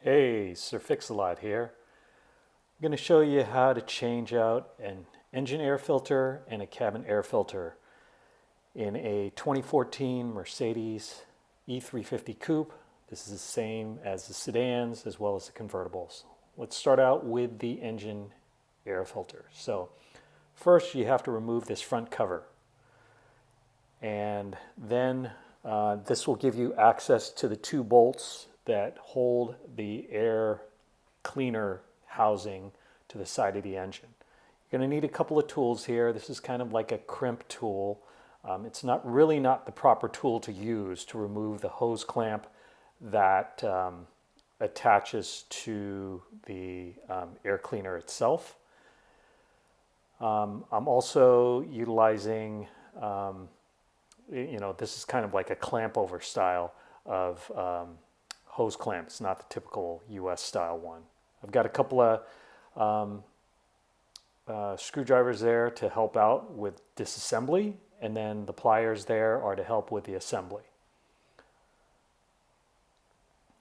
Hey, Sir Fix-a-Lot here. I'm going to show you how to change out an engine air filter and a cabin air filter in a 2014 Mercedes E350 Coupe. This is the same as the sedans as well as the convertibles. Let's start out with the engine air filter. So first you have to remove this front cover, and then this will give you access to the two bolts that hold the air cleaner housing to the side of the engine. You're going to need a couple of tools here. This is kind of like a crimp tool. It's not the proper tool to use to remove the hose clamp that attaches to the air cleaner itself. I'm also utilizing, this is kind of like a clamp over style of hose clamp. It's not the typical US style one. I've got a couple of screwdrivers there to help out with disassembly, and then the pliers there are to help with the assembly.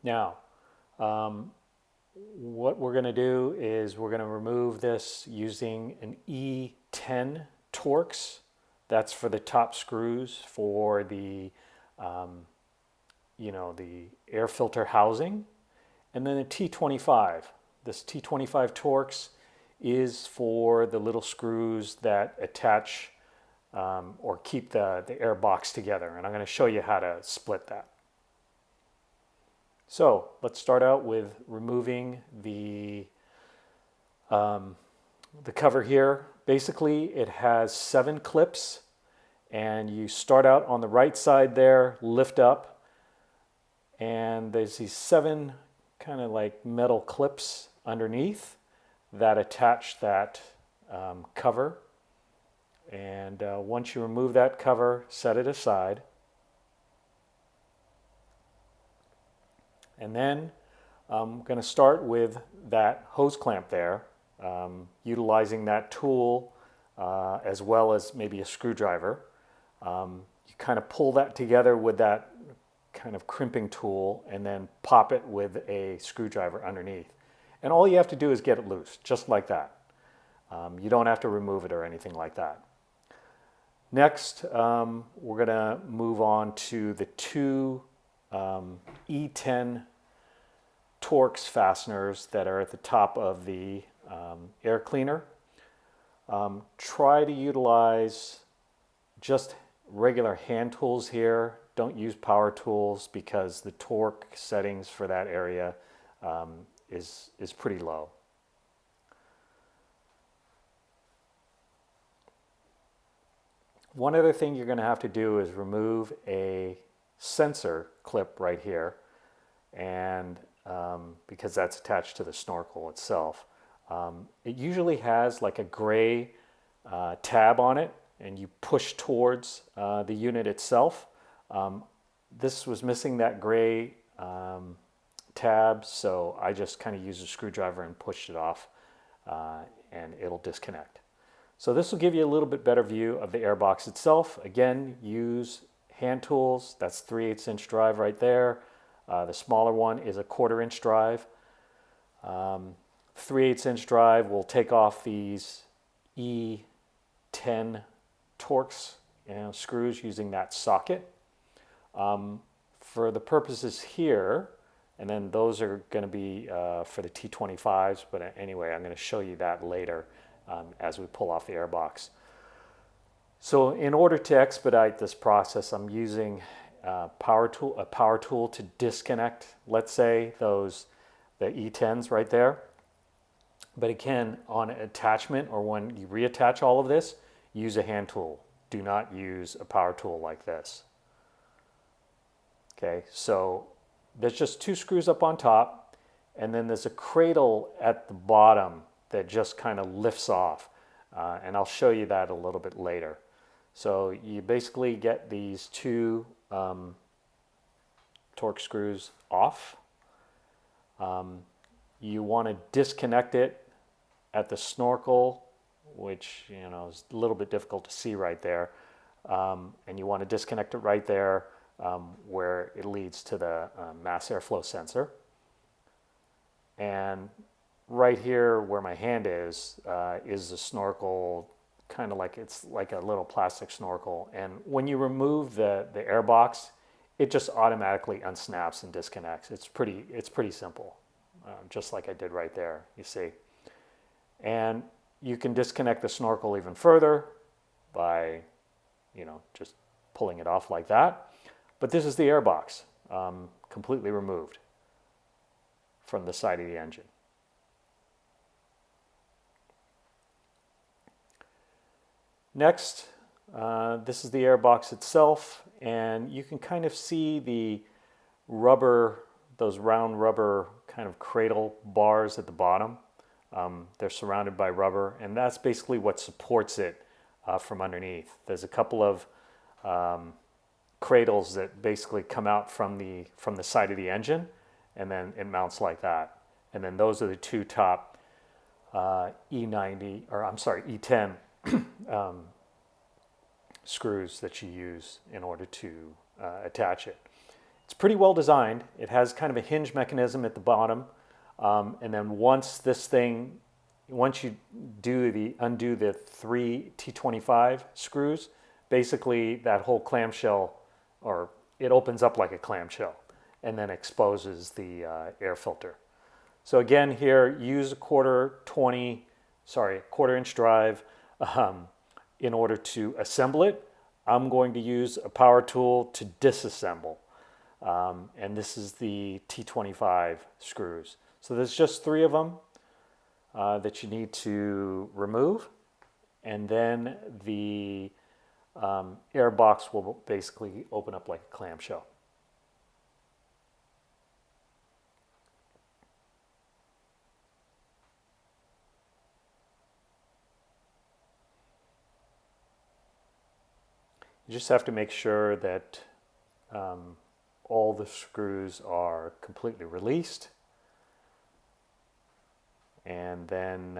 Now, what we're going to do is we're going to remove this using an E10 Torx. That's for the top screws for the the air filter housing, and then a T25. This T25 Torx is for the little screws that attach or keep the air box together, and I'm going to show you how to split that. So let's start out with removing the cover here. Basically, it has 7 clips, and you start out on the right side there, lift up, and there's these 7 kind of like metal clips underneath that attach that cover. And once you remove that cover, set it aside. And then I'm going to start with that hose clamp there, utilizing that tool as well as maybe a screwdriver. You kind of pull that together with that kind of crimping tool and then pop it with a screwdriver underneath. And all you have to do is get it loose, just like that. You don't have to remove it or anything like that. Next, we're going to move on to the 2 E10 Torx fasteners that are at the top of the air cleaner. Try to utilize just regular hand tools here. Don't use power tools because the torque settings for that area is pretty low. One other thing you're going to have to do is remove a sensor clip right here, and because that's attached to the snorkel itself. It usually has like a gray tab on it, and you push towards the unit itself. This was missing that gray tab, so I just kind of used a screwdriver and pushed it off, and it'll disconnect. So this will give you a little bit better view of the airbox itself. Again, use hand tools. That's 3/8 inch drive right there. The smaller one is a 1/4 inch drive. 3/8 inch drive will take off these E10 Torx screws using that socket. For the purposes here, and then those are going to be for the T25s, but anyway, I'm going to show you that later as we pull off the airbox. So in order to expedite this process, I'm using a power tool to disconnect, let's say, the E10s right there. But again, on attachment or when you reattach all of this, use a hand tool. Do not use a power tool like this. Okay, so there's just 2 screws up on top, and then there's a cradle at the bottom that just kind of lifts off. And I'll show you that a little bit later. So you basically get these 2 Torx screws off. You want to disconnect it at the snorkel, which is a little bit difficult to see right there. And you want to disconnect it right there. where it leads to the mass airflow sensor. And right here where my hand is the snorkel, kind of like it's like a little plastic snorkel. And when you remove the air box, it just automatically unsnaps and disconnects. It's pretty simple, just like I did right there, you see. And you can disconnect the snorkel even further by, just pulling it off like that. But this is the air box, completely removed from the side of the engine. Next, this is the air box itself, and you can kind of see the rubber, those round rubber kind of cradle bars at the bottom. They're surrounded by rubber, and that's basically what supports it from underneath. There's a couple of cradles that basically come out from the side of the engine, and then it mounts like that. And then those are the two top E10 screws that you use in order to attach it. It's pretty well designed. It has kind of a hinge mechanism at the bottom, and then once you undo the 3 T25 screws, basically that whole clamshell, or it opens up like a clamshell and then exposes the air filter. So again, here, use a quarter inch drive in order to assemble it. I'm going to use a power tool to disassemble. And this is the T25 screws. So there's just 3 of them that you need to remove. And then the air box will basically open up like a clamshell. You just have to make sure that all the screws are completely released, and then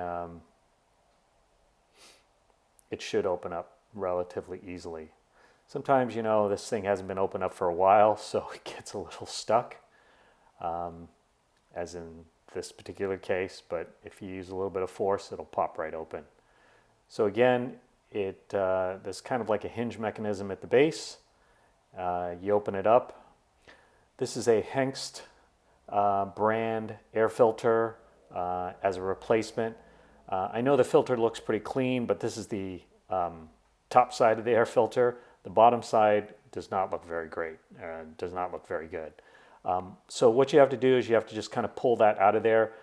it should open up relatively easily. Sometimes, this thing hasn't been opened up for a while, so it gets a little stuck, as in this particular case, but if you use a little bit of force, it'll pop right open. So again, there's kind of like a hinge mechanism at the base. You open it up. This is a Hengst brand air filter as a replacement. I know the filter looks pretty clean, but this is the top side of the air filter. The bottom side does not look very great, does not look very good. So what you have to do is you have to just kind of pull that out of there.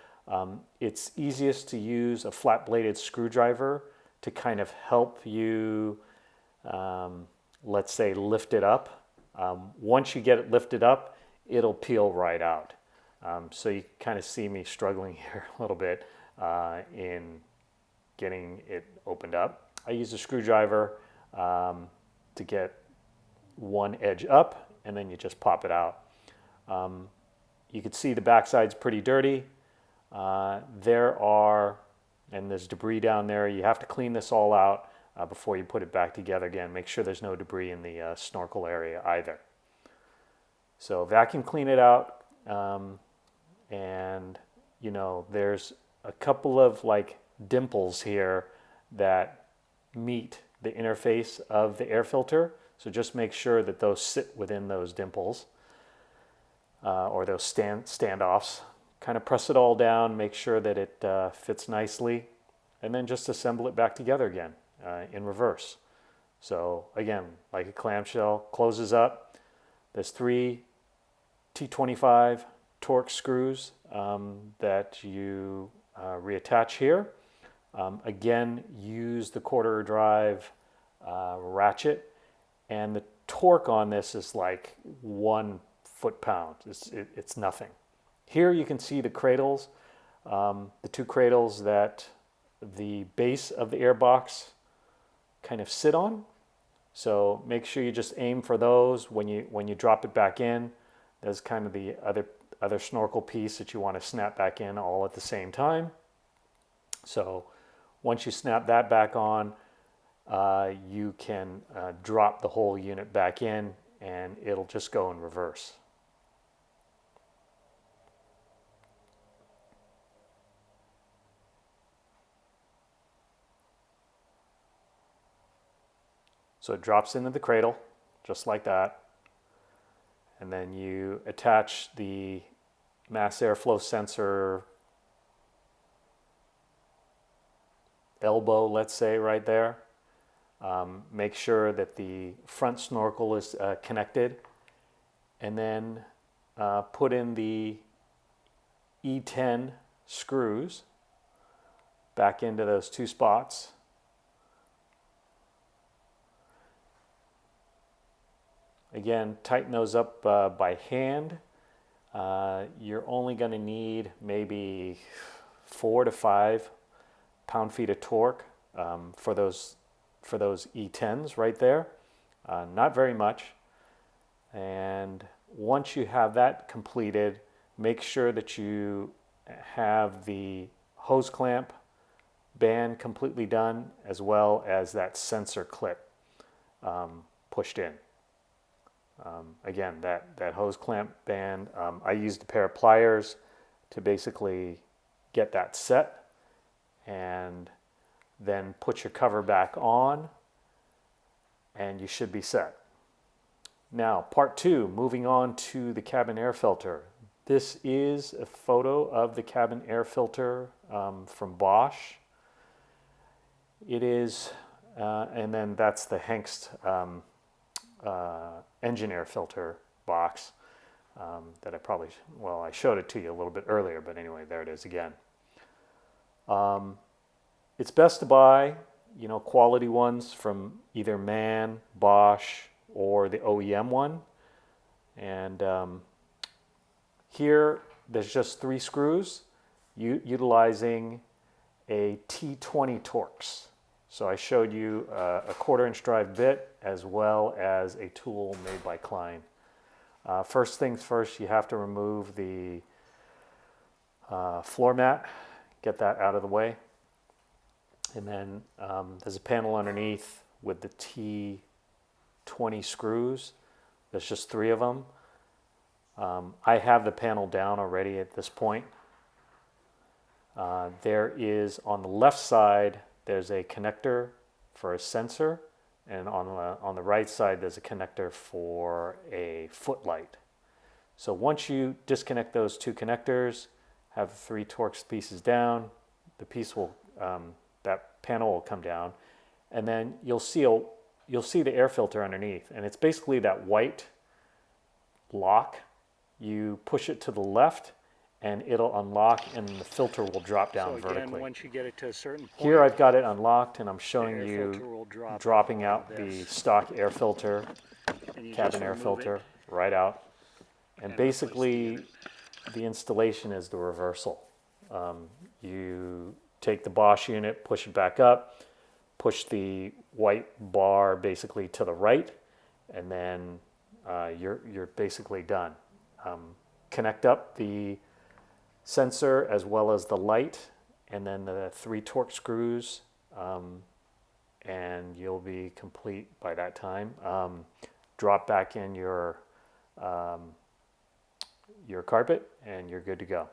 It's easiest to use a flat-bladed screwdriver to kind of help you, let's say, lift it up. Once you get it lifted up, it'll peel right out. So you kind of see me struggling here a little bit in getting it opened up. I use a screwdriver to get one edge up, and then you just pop it out. You can see the backside's pretty dirty. And there's debris down there. You have to clean this all out before you put it back together again. Make sure there's no debris in the snorkel area either. So vacuum clean it out, and there's a couple of like dimples here that meet the interface of the air filter. So just make sure that those sit within those dimples or those standoffs. Kind of press it all down, make sure that it fits nicely, and then just assemble it back together again in reverse. So again, like a clamshell, closes up. There's 3 T25 Torx screws that you reattach here. Again, use the quarter drive ratchet, and the torque on this is like 1 foot-pound. It's nothing. Here you can see the cradles, the 2 cradles that the base of the air box kind of sit on. So make sure you just aim for those when you drop it back in. There's kind of the other snorkel piece that you want to snap back in all at the same time. So once you snap that back on, you can drop the whole unit back in and it'll just go in reverse. So it drops into the cradle, just like that. And then you attach the mass airflow sensor elbow, let's say, right there. Make sure that the front snorkel is connected. And then put in the E10 screws back into those two spots. Again, tighten those up by hand. You're only going to need maybe 4 to 5 pound-feet of torque for those E10s right there. Not very much. And once you have that completed, make sure that you have the hose clamp band completely done, as well as that sensor clip pushed in. Again, that hose clamp band, I used a pair of pliers to basically get that set, and then put your cover back on, and you should be set. Now, part 2, moving on to the cabin air filter. This is a photo of the cabin air filter from Bosch. It is, and then that's the Hengst engine air filter box that I showed it to you a little bit earlier, but anyway, there it is again. It's best to buy, quality ones from either MAN, Bosch, or the OEM one. And here, there's just 3 screws utilizing a T20 Torx. So I showed you a 1/4-inch drive bit, as well as a tool made by Klein. First things first, you have to remove the floor mat, get that out of the way. And then there's a panel underneath with the T20 screws. There's just 3 of them. I have the panel down already at this point. There is, on the left side, there's a connector for a sensor, and on the right side there's a connector for a footlight. So once you disconnect those 2 connectors, have 3 Torx pieces down, the piece will that panel will come down, and then you'll see the air filter underneath, and it's basically that white lock. You push it to the left, and it'll unlock, and the filter will drop down vertically. Once you get it to a certain point, here I've got it unlocked, and I'm showing you dropping out the stock air filter, cabin air filter, right out. And basically, the installation is the reversal. You take the Bosch unit, push it back up, push the white bar basically to the right, and then you're basically done. Connect up the sensor as well as the light, and then the 3 Torx screws, and you'll be complete by that time. Drop back in your carpet, and you're good to go.